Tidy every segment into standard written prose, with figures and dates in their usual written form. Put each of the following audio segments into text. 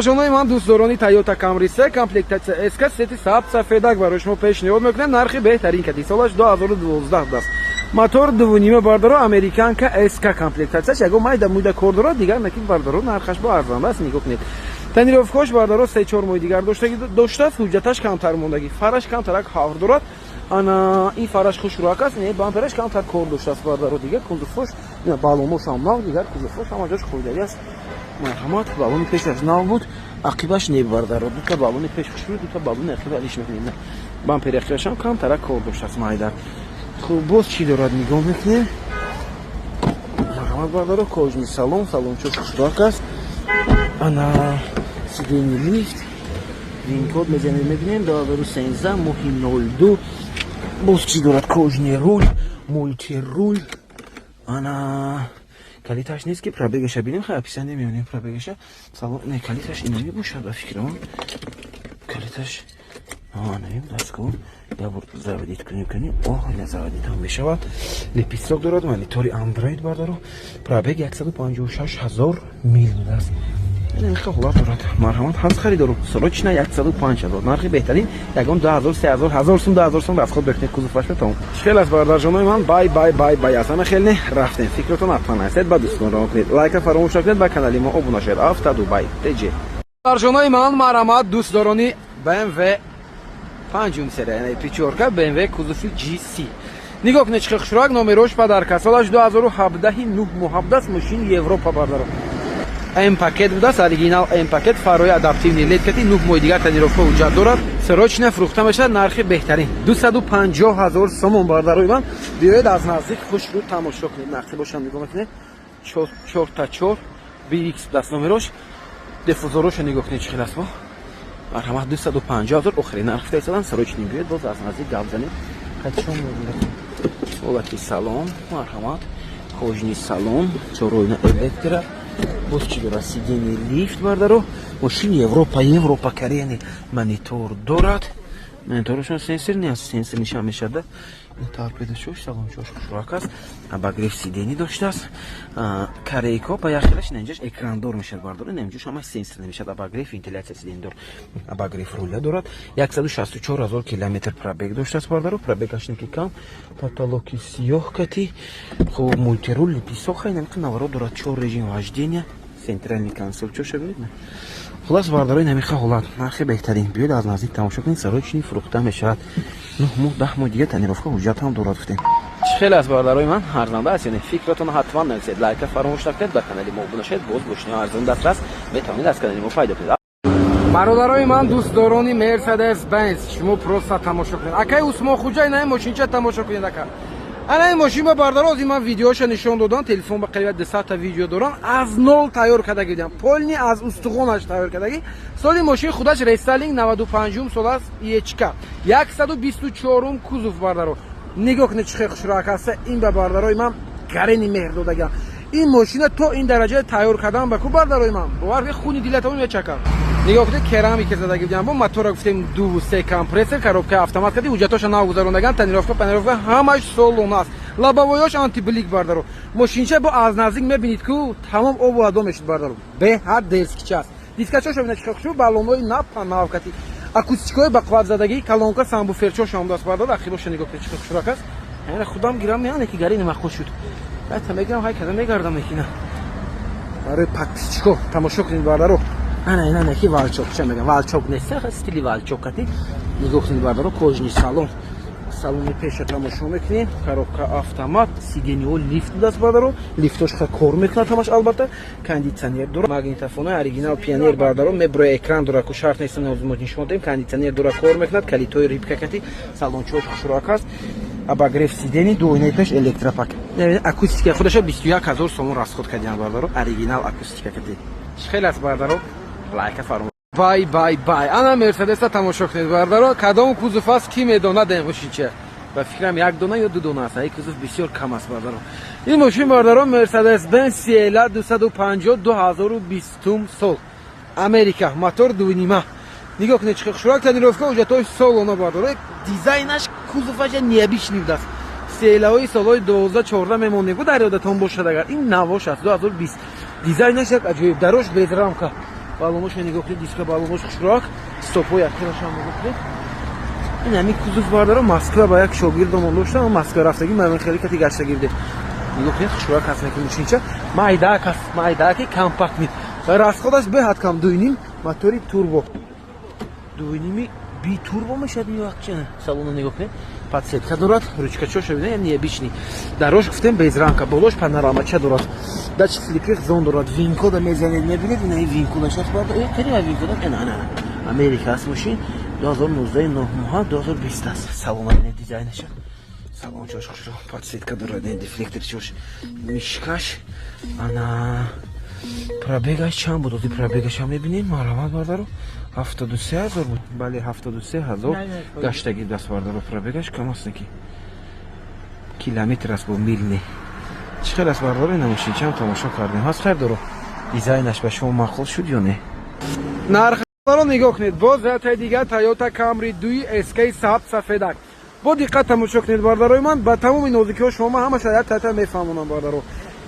Шонои ман дӯстдорони Toyota Camry 3 комплектация S-ка сети сабз сафедак барои шумо пешниҳод мекунем. Нархи беҳтарин кади солаш 2012 даст. Мотор 2.5 бардаро американка S-ка комплектацияш ягон майда муйда кор дорад, дигар накин бардаро нархаш бо арзон аст. Нигоҳ кунед. Тонировкааш бардаро 3-4 моҳи дигар доштааст, ҳуҷҷаташ камтар мондагӣ. Фараш камтарак ҳавр дорад. Ана ин фараш хушрак аст, не бампераш камтар кор доштааст бардаро дигар. Кузуфош, ина баллонош ҳам нав, дигар кузуфош ҳама ҷош хӯрдаги аст. Марҳамат, баллони пешаш нав буд, ақибаш не бардаро. Дута баллони пеш хушру, дута баллони ақиба алиш мекунем. Бампери ақибаш ҳам камтарак кор доштааст майда. Хуб, боз чӣ дорад нигоҳ мекунем. Марҳамат бардаро, кожни салон, салончо хушрак аст. Ана сидени лифт, винкод мезанем мебинем 2013 моҳи 02. Боз чӣ дорад, кожни руль, мультируль. Ана калиташ нест ки пробегаша бинем, хай описа намеонем пробегаша. Салон не калиташ ина мебошад ба фикрам. Калиташ намем дастгоҳ я бор заводит кунем. Ля заводит ҳам мешавад. Леписток дорад, монитори Android бардаро. Пробег 156000 мил будааст. Нерхи ҳолат дорад. Марҳамат, ҳаст харидору. Срочна 105000. Нархи беҳтарин ягон 2000, 3000, 1000 сум, 2000 сум расход бехнед кузуфаш метавон. Хеле аз бардарҷонои ман бай асана хелне рафтем. Фикротон ҳатман насед ба дӯстон равон кунед. Лайка фаромӯш накунед, ба канали мо обуна шавед. Авто Дубай TJ. Бардарҷонои ман марҳамат, дӯстдорони BMW 5 серия, яъне печёрка BMW кузуфи GC. Нигоҳ кунед чӣ хушрак, номерош падарка. Солаш 2017 9 моҳ машини Европа бардаро. М-пакет будааст, оригинал М-пакет, фарои адаптивни лед кати 9 моҳи дигар тонировка ҳуҷҷат дорад. Срочна фрухта мешавад, нархи беҳтарин 250000 сомон бардарои ман. Биёед аз наздик хушрӯ тамошо кунед. Нақши бошам нигоҳ мекунед. 4x4 BX даст номерош. Диффузороша нигоҳ кунед чӣ хел аст бо. Марҳамат, 250000 охирин нарх фистодан. Срочни биёед, боз аз наздик гап занед. Хачон мебинед. Ҳолати салон, марҳамат, кожни салон, чороина электра. Боз чӣ дорад, сидени лифт бардаро. Машини Европа Кореяни монитор дорад. Мониторошон сенсор неаст, сенсор нишон мешавад. Торпедошош, салончош хушрак аст. Абагреф сидени доштааст. Корейко ба яхелаш инҷош экрандор мешавад бардаро. Инҷош ҳамаш сенсор мешавад. Абагреф вентиляция сидени дор. Абагреф руля дорад. 164000 километр пробег доштааст бардаро. Пробегаш неки кам. Потолоки сиёҳ кати. Хуб, мультируль липисок хайнамки наворот дорад. 4 режим вождения. Центральный консоль чё шавид? Хулас бардарои намиха ҳолат. Нархи беҳтарин. Биёед аз наздик тамошо кунед. Срочни фрухта мешавад. 9 моҳ 10 моҳ дигар тонировка ҳуҷҷат ҳам дорад гуфтем. Чӣ хел аст бардарои ман? Арзанда аст ёне? Фикратон ҳатман нависед. Лайка фаромӯш накунед, ба канали мо обуна шавед. Боз бошни арзон дастрас метавонед аз канали мо пайдо кунед. Бародарои ман, дӯстдорони Mercedes Benz, шумо просто тамошо кунед. Акай Усмонхӯҷа ина машинча тамошо кунед ака. Ана ин машин ба бардарози ман видеоша нишон додам, телефон ба қариба 200 та видео дорам, аз нол тайёр кардаги будам. Полни аз устухонаш тайёр кардаги. Соли машин худаш рестайлинг 95 сол аст, ечка 124 кузов бардаро. Нигоҳ кунед чӣ хел хушрак аст. Ин ба бардарои ман гарени меҳр додагам. Ин машина то ин дараҷаи тайёр кардан ба ку бардарои ман. Бовар хуни дилатон мечака. Нигоҳ кунед керамика задаги будам. Бо мотора гуфтем 2-3 компрессор, коробка автомат кади, ҳуҷҷатоша нав гузаронаган, тонировка, панировка ҳамаш солон аст. Лабовоёш антиблик бардаро. Машинча бо аз наздик мебинед ку тамом об ва дом мешуд бардаро. Беҳад дискача аст. Дискачаша бинед чӣ хушру, баллонои нав кати. Акустикои ба қувват задагӣ, колонка самбуферчош ҳам даст бардаро. Ахироша нигоҳ кунед чӣ хушрак аст. Яъне худам гирам меяне ки гарини махуш шуд. Баъд мегирам ҳай када мегардам мекина. Аре пакчико тамошо кунед бардаро. Ана неки валчок ча мегам. Валчок нест, стили валчок кати. Нигоҳ кунед бардаро, кожни салон. Салони пеша тамошо мекунем. Коробка автомат, сидениҳо лифт даст бардаро. Лифтош ха кор мекунад ҳамаш албатта. Кондитсионер дорад. Магнитофонои оригинал пионер бардаро. Меброя экран дорад, ку шарт нест мо нишон дем. Кондитсионер дорад, кор мекунад. Калитои рибка кати. Салончош хушрак аст. Абагреф сидени, дуоинаи пеш электропак. Акустика худоша 21000 сомон расход кардиан бардаро. Оригинал акустика кати. Чӣ хел аст бардаро? Лайка фаромӯш. Бай. Ана Мерседеса тамошо кунед бардаро. Кадом кузов аст ки медонад ин машинча. Ба фикрам як дона ё ду дона аст. Ин кузов бисёр кам аст бардаро. Ин машин бардаро Mercedes Benz CLA 250 2020 сол. Америка, мотор 2.5. Нигоҳ кунед чӣ хушрак, тонировка ҳуҷҷатои солона бардаро. Дизайнаш кузоваша необычный даст. CLA-ҳои солҳои 12-14 мемонед. Дар ёдатон бошад агар ин навош аст 2020. Дизайнаш як аҷоиб, дарош без рамка. баломош нигоҳ кунед, диска баломош хушрок, стопҳо яктиаш ҳам нигоҳ кунед. ин ҳамин кузов бардаро Москва ба як шогирдомон доштам, Москва рафтагӣ ман хеле кати гаштагӣ буде. Нигоҳ кунед хушрок ҳаст накӣ мошинча. Майдак аст, майдаки компактни. Расходаш беҳад кам 2.5 мотори турбо. 2.5 битурбо мешад ин вақтчана. Салонро нигоҳ кунед. Подсветка дорад, ручкачоша бинед, яъне необичный. Дорожка гуфтем без рамка, болош панорамача дорад. Датчик слепих зон дорад. Винкода мезанед, мебинед, ин винкодаш аст барда. Карима винкода, ана. Америка аст машин. 2019 9 2020 аст. Салонро бинед дизайнеша. Салон чош хушро, подсветка дорад, дефлектор чош. Мишкаш. Ана пробегаш чанд буд? Оди пробегаш ҳам мебинем, маромад бардаро. 73000 буд. Бале 73000 гаштагӣ даст бардаро пробегаш кам аст наки. Километр аст бо мил не. Чӣ хел аст бардаро ин машин чам тамошо кардем. Ҳаст хайр доро. Дизайнаш ба шумо маъқул шуд ё не? Нархаро нигоҳ кунед. Боз ҳатаи дигар Toyota Camry 2 SK сабт сафедак. Бо диққат тамошо кунед бардарои ман. Ба тамоми нозикиҳо шумо ҳамаша як тата мефаҳмонам бардаро.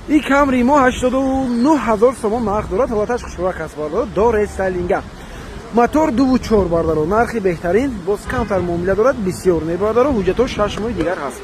این کامری ما 89000 سوم نرخ دارد. حالتش خوشبخت است باردار. دو رستایلینگ. موتور 2.4 باردار. نرخی بهترین باز کمتر معامله دارد. بسیار نه باردار. حجتش 6 ماه دیگر هست.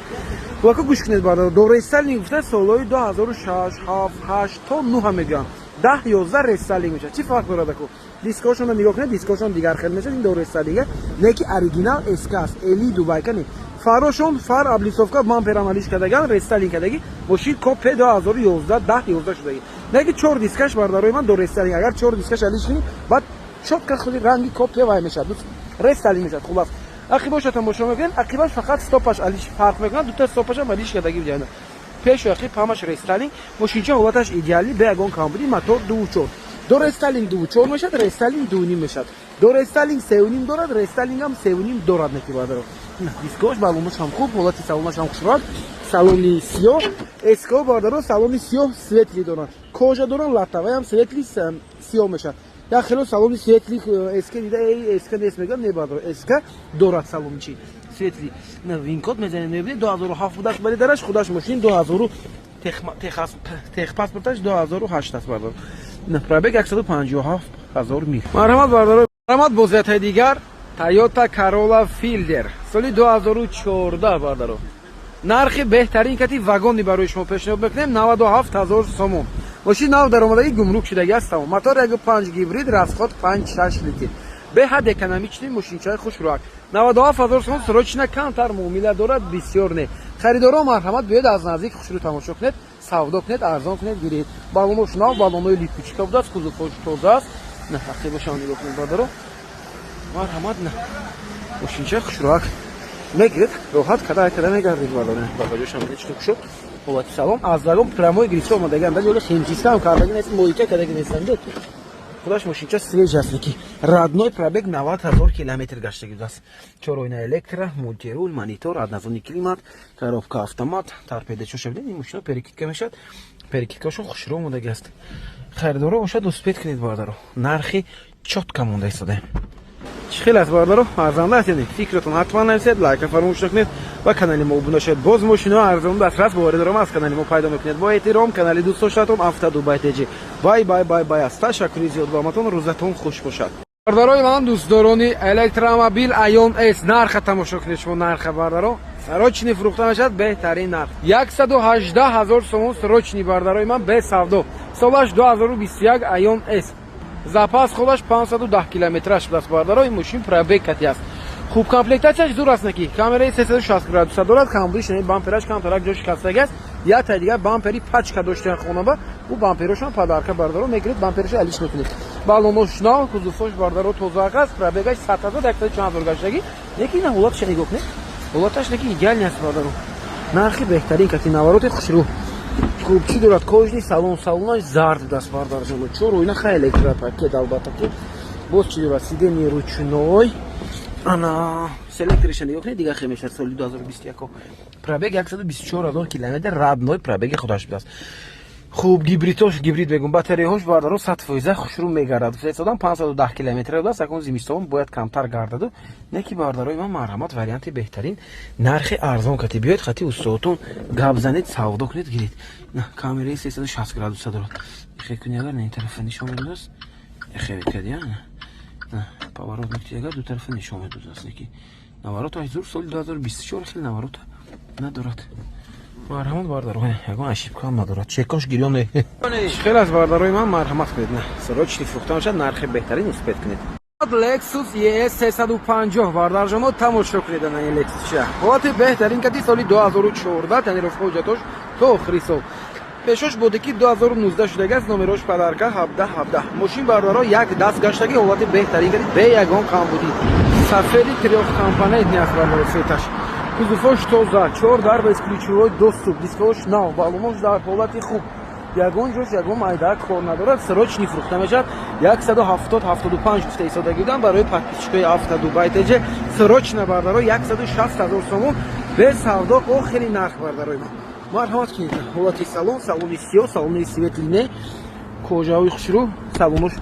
واقعا گوش کنید باردار. دو رستایلینگ گفته سالهای 2006 7 8 تا 9 میگن. 10 11 رستایلینگ میشه. چی فرق داره کو؟ دیسکاشون رو نگاه کنید. دیسکاشون دیگر خیلی میشه. این دو رستایلینگ نه کی اوریجینال اسکاس الی دبی کنی. فاراشون فار ابلیسوفکا بامپر عملیش کردگان رستایلینگ کردگی ماشین کوپه 2011 10 11 شدگی نگی 4 دیسکش بارداروی من دو رستایلینگ اگر 4 دیسکش علیش کنی بعد شوت که خودی رنگی کوپه وای میشه دوست رستایلینگ میشه خلاص عقبش هم تماشا میکنین عقبش فقط استاپش علیش فرق میکنه دو تا استاپش هم علیش کردگی میاد پیش و عقب همش رستایلینگ ماشینچه حالتش ایدئالی بیگون کامبری موتور 2.4 دو رستایلینگ 2.4 میشه رستایلینگ 2.5 میشه دو رستایلینگ 3.5 دارد رستایلینگ هم 3.5 دارد نکی باردارو دیسکاش بالونش هم خوب حالتی سالونش هم خوشراد салони сиёҳ эско бардаро салони сиёҳ светли дорад кожа дорад латтавай ҳам светли сиёҳ мешад як хело салони светли эска дида эска нест мегӯям не бардаро эска дорад салони чи светли на винкод мезанем мебинед 2007 будаш бали дараш худаш мошин 2000 техпаспорташ 2008 аст бардаро на пробег 157000 мил марҳамат бардаро марҳамат бо зиятаи дигар Toyota Corolla Fielder соли 2014 бардаро нархи беҳтарин кати вагони барои шумо пешниҳод мекунем 97000 сомон мошин нав даромадагӣ гумрук шудагӣ аст тамом мотор 1.5 гибрид расход 5-6 литр беҳад экономични мошинчаи хушрӯак 97000 сомон срочна камтар муомила дорад бисёр не харидоро марҳамат биёед аз наздик хушрӯ тамошо кунед савдо кунед арзон кунед гиред балонош нав балонои липучка будааст кузовҳош тоза аст на ҳақиқошам нигоҳ кунед бардаро марҳамат на мошинчаи хушрӯак мегиред роҳат када мегардед балоне багажошам нечто шуд ҳолати салом аз вагон прямой гирифта омадаган дар ҷои химчистка ҳам кардаги нест моҳита кадаги нестанд худаш мошинча свеж аст ки родной пробег 90000 километр гаштаги будааст чороина электро мультирул монитор однозонный климат коробка автомат торпедачоша бидед ин мошина перекидка мешавад перекидкашон хушрӯ омадаги аст харидоро бошад успед кунед бардаро нархи чотка монда истодаем چی خیلی است باردارو ارزنده است یعنی فکرتون حتما نویسید لایک فراموش نکنید و کانال ما ابونه شید باز ماشینا ارزان دسترس به وارد از کانال ما پیدا میکنید با احترام کانال دوست داشتم هفته دبی تیجی بای بای بای بای است تشکر زیاد با ماتون روزتون خوش باشد بارداروی من دوستدارانی الکترومبیل ایون اس نرخ تماشا کنید شما نرخ باردارو سراچنی فروخته میشد بهترین نرخ 118000 سوم سراچنی بارداروی من به سودا سالش 2021 ایون اس запас ходаш 510 километраш даст бардаро ин мошин пробег кати аст хуб комплектатсияш зур аст наки камераи 360 градуса дорад камбудиш не бампераш камтарак ҷош шикастаги аст як та дигар бампери пачка доштаи хонаба у бамперошон падарка бардаро мегиред бампериш алиш мекунед балонош нав кузовош бардаро тоза аст пробегаш 100000 гаштаги неки на ҳолаташ нигоҳ кунед ҳолаташ неки идеални аст бардаро нархи беҳтарин кати навороти хушрӯ خوب چی دارد کوچنی سالونش زرد دست باردار جلو چون روی نخواهی الکتریک البته که باز چی دارد سیدنی روچنوی انا سلکتریشن نگاه کنید دیگه خیلی میشه سال 2021 پرابگ 124000 کیلومتر رادنوی پرابگ خودش بود خوب گیبرید بگم باتریهاش باردارو 100% خوشرو میگردد فرستادم 510 کیلومتر بود سکون زمستون باید کمتر گردد نکی بارداروی من مرحمت وریانت بهترین نرخ ارزان کتی بیاید خطی استادتون گپ زنید سودا کنید گیرید نه کامرای 360 گرادوس دارد خیلی کنی اگر نه این طرف نشون میدوست خیلی کردی поворот нуктаягар ду тарафа нишон медодад ки наворот айзур соли 2024 хеле наворот надорад. марҳамат бардарои ягон ошибка надорад. чекош гирён не хеле аз бардарои ман марҳамат кунед. сирочни фурӯхта мешавад, нархи беҳтарин успед кунед. Lexus ES 350 бардарҷоно тамошо кунед. на Lexus ша ҳолати беҳтарин кади соли 2014 танировка ҳуҷҷатош то охири сол. пешош боде ки 2019 шудагааст. номерош падарка 17 мошин бардаро як даст гаштаги ҳолати беҳтарин кади бе ягон камбудӣ. сафеди трёхкомпонент неаст бардаро светаш. кузуфош тоза, 4 дар без ключевой доступ, дисковош нав, баллонош дар ҳолати хуб. ягон ҷош ягон майдак кор надорад. сирочни фурӯхта мешавад. 170-75 гуфта истодагӣ будам барои подписчикои автодубайтеҷе. сирочна бардаро 160 000 сомон без савдо охири нарх бардарои ман. марҳамат кунед. ҳолати салони сиёҳ, салони светлине, кожаҳои хушрӯ, салонош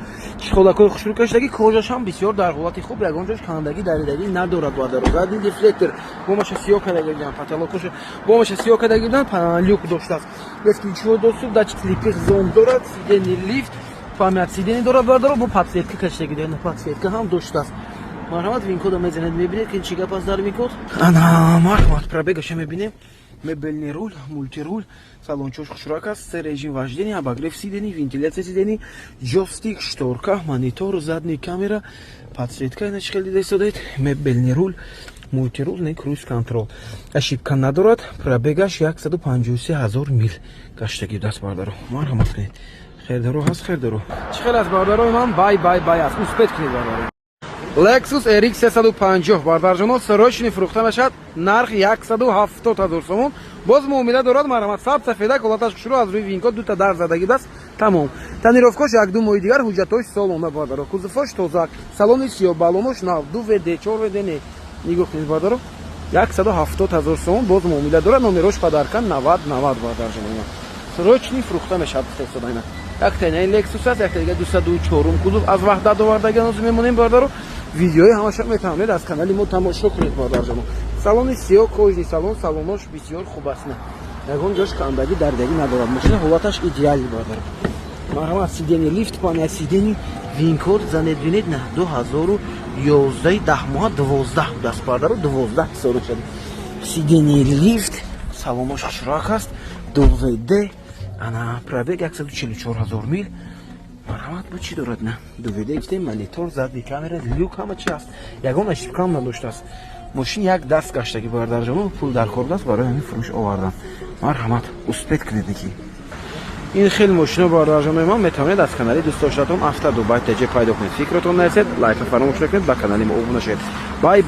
шихолакҳои хушрӯ каштагӣ, кожашам бисёр дар ҳолати хуб. ягон ҷош кандагӣ даридагӣ надорад бардаро. задни дефлектор бомаша сиёҳ кардагӣ будам, потолокоша бомаша сиёҳ кардагӣ будам, люк доштааст. без ключевой доступ, датчик слипер зон дорад, сидени лифт, памят сидени дорад бардаро, бо подсветка каштагӣ дорад, подсветка ҳам доштааст. марҳамат винкодро мезанед, мебинед ки чӣ гап аст дар винкод. ана марҳамат пробегаша мебинем. мебелный руль, мультируль, салончош хушрак аст, се режим вождения, обогрев сидений, вентиляция сидений, джойстик, шторка, монитор, задняя камера, подсветка иначе хеле дестодает, мебелный руль, мультируль, не круиз контрол. ошибка надорад, пробегаш 153 000 мил гаштагӣ даст бардаро. марҳамат кунед. хердаро ҳаст, хердаро. чӣ хел аст бардарои ман? бай аст. успед кунед бардаро. Lexus RX 350 бардарҷоно сирочни фурӯхта мешавад. нарх 170 000 сомон. боз муомила дорад. марҳамат саб сафедак ҳолаташ хушрӯ аз рӯи винкод дута дар задагӣ даст. тамом. танировкош 1-2 моҳи дигар ҳуҷҷатош солона бардаро. кузуфош тозак, салони сиёҳ, баллонош нав, 2 вд 4 вд не. нигоҳ кунед бардаро. 170 000 сомон боз муомила дорад. номерош падарка 90 бардарҷоно. сирочни фурӯхта мешавад. тестодайна як тайна Lexus аст, як тайга 204 кузов аз ваҳдат овардаги ҳанӯз мемонем бардаро. видеои ҳамаша метавонед аз канали мо тамошо кунед бардарҷоно. салони сиёҳ кожни салон, салонош бисёр хуб аст. ягон ҷош кандагӣ дардагӣ надорад. машина ҳолаташ идеали бардаро. марҳамат сидени лифт, памят сидени, винкод занед бинед. 2011 10 моҳа 12 даст бардаро. 12 сол шуд. сидени лифт, салонош хушрак аст, 2 вд, ана пробег 144 000 мил. марҳамат бо чӣ дорад? 2 вд гуфтем, монитор, задни камера, люк ҳама чи аст. ягон ошибкаам надоштааст. мошин як даст гаштагӣ бардарҷоно, пул дар кор даст барои ҳамин фурӯш овардан. марҳамат успед кунед. ин хел мошино бардарҷонои ман метавонед аз канали дӯстдоштатон автодубайтеҷе пайдо кунед. фикратон нарасед, лайкро фаромӯш накунед, ба канали мо обуна шавед. бай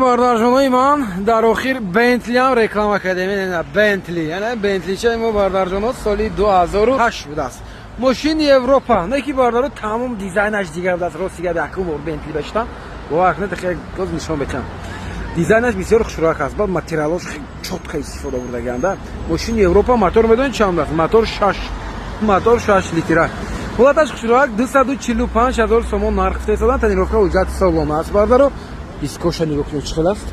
бардарҷонои ман дар охир бентли-ам реклама кардем. бентли, яъне бентличаи мо бардарҷоно соли 2008 будааст. мошини Европа, не ки бардаро тамом дизайнаш дигар даст. ростига якум бор бентли бештам. бовар кунед, хеле гоз нишон бетам. дизайнаш бисёр хушрак аст. баъд материалош хеле чотка истифода бурдаганда. мошини Европа мотор медонед чанд аст? мотор 6 литра. ҳолаташ хушрак 245 000 сомон нарх фародан. танировка ҳуҷҷат солона аст бардаро. дискоша нигоҳ кунед чӣ хел аст.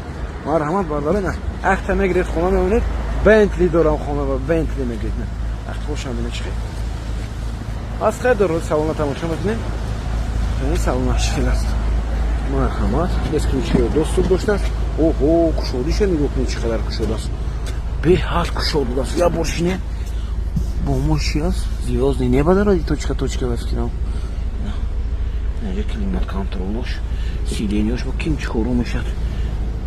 марҳамат бардаро. на ахта мегиред хона мемонед. бентли дорам хона ва бентли мегиред. на ахтошам бинед чӣ хел аз хердаро. салона тамошо мекунем. ин салонаш чӣ хел аст. марҳамат без ключевой доступ доштааст. оҳо кушодиша нигоҳ кунед чӣ қадар кушодааст. беҳад кушодааст. я бошине бо моши аст. звёздный небо дорад. точка васкинам. инҷа климат контролош, сиденияш бо ким чикору мешавад.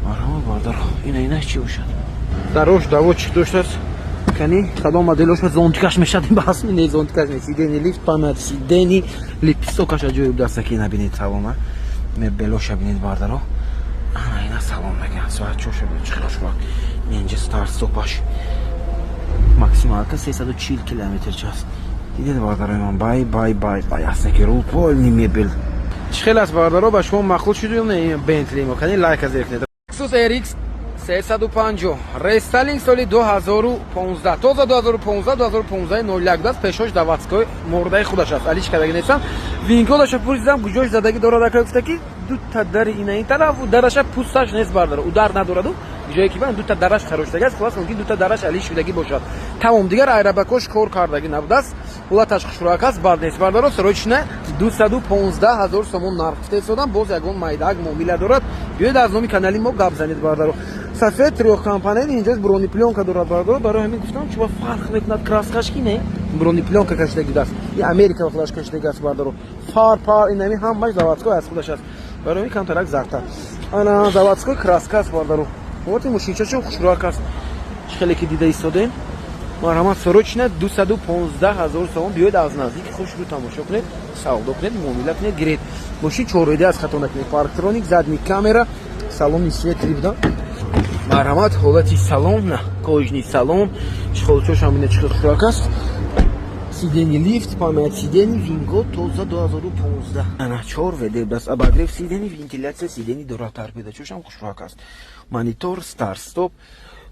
марҳамат бардаро. инаш чӣ бошад? дарош давочик доштааст. кани кадом моделош зонтикаш мешавад. баҳс не зонтикаш не. сидени лифт, памят сидени, липстокаша ҷои будаста ки набинед салона. мебелоша бинед бардаро. ина салон мегӯям. соатчоша чӣ хел шуд. инҷа старт стопаш. максималка 340 км час. дидед бардарои ман. бай аст ки рул полни мебел. чӣ хел аст бардаро? ба шумо махлуд шуд ё не бентли мо? кани лайк аз зеркунед. Lexus RX 350 рестайлинг соли 2015. тоза 2015 01 даст. пешош даватской мордаи худаш аст. алиш кардаги нестам. винкодаша пурсидам гуҷош задагӣ дорад. ака гуфта ки дута дари инаин тараф дараша пусташ нест бардаро. удар надораду. ҷое ки бан дута дараш хароштаги аст. хулас мумкин дута дараш алиш шудагӣ бошад. тамом. дигар айрабакош кор кардаги набудааст. ҳолаташ хушрояк аст, бад нест. Бардаро срочно 215,000 сомон нарх фирстодам. Боз ягон майдак муомила дорад. Биёед аз номи канали мо гап занед бардаро. Сафед трёхкомпонент инҷост бронепленка дорад бардаро. Барои ҳамин гуфтам чуба фарқ мекунад краскаш ки не? Бронепленка кашидаги аст. И Америка худаш кашидаги аст бардаро. Фар инами ҳамаш заводской аст худаш аст. Барои ҳамин камтарак зарта. Ана заводской краска аст бардаро. Вот и мушинча чун хушрояк аст. Хеле ки дида истодем. Марҳамат срочно 215,000 сомон. Биёед аз наздик хушрӯ тамошо кунед, савдо кунед, муомила кунед, гиред. Мошин 4 аз хато накунед. Парктроник, задник камера, салони свет рибда. Марҳамат ҳолати салон, на кожни салон. Чихолчош ҳамина чихел хушрояк аст. Сидени лифт, памяти сидени, винго тоза 2015. Ана 4 веде даст обогрев сидени, вентиляция сидени дорад тарбедачош ҳам хушрояк аст. Монитор, старт, стоп,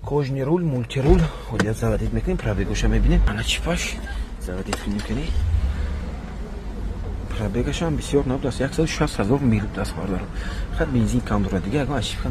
кожни руль, мультируль. Ҳолият заводид мекунем, пробегоша мебинем. Ана чипаш заводид мекунем. Пробегаш ҳам бисёр набуд аст, 160,000 мил даст бардаро. Хат бензин кам дорад дига, ягон ашифка